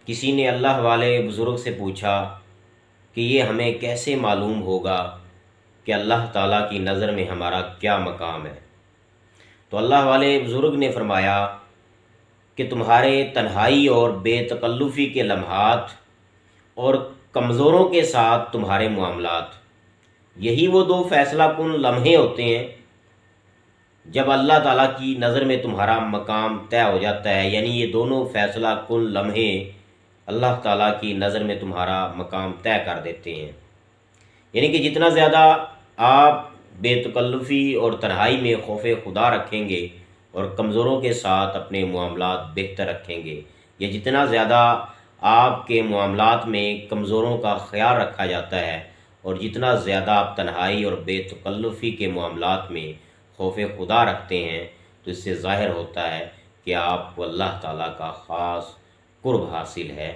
کسی نے اللہ والے بزرگ سے پوچھا کہ یہ ہمیں کیسے معلوم ہوگا کہ اللہ تعالیٰ کی نظر میں ہمارا کیا مقام ہے؟ تو اللہ والے بزرگ نے فرمایا کہ تمہارے تنہائی اور بے تکلفی کے لمحات اور کمزوروں کے ساتھ تمہارے معاملات، یہی وہ دو فیصلہ کن لمحے ہوتے ہیں جب اللہ تعالیٰ کی نظر میں تمہارا مقام طے ہو جاتا ہے۔ یعنی یہ دونوں فیصلہ کن لمحے اللہ تعالیٰ کی نظر میں تمہارا مقام طے کر دیتے ہیں۔ یعنی کہ جتنا زیادہ آپ بے تکلفی اور تنہائی میں خوف خدا رکھیں گے اور کمزوروں کے ساتھ اپنے معاملات بہتر رکھیں گے، یا جتنا زیادہ آپ کے معاملات میں کمزوروں کا خیال رکھا جاتا ہے اور جتنا زیادہ آپ تنہائی اور بے تکلفی کے معاملات میں خوف خدا رکھتے ہیں، تو اس سے ظاہر ہوتا ہے کہ آپ کو اللہ تعالیٰ کا خاص قرب حاصل ہے۔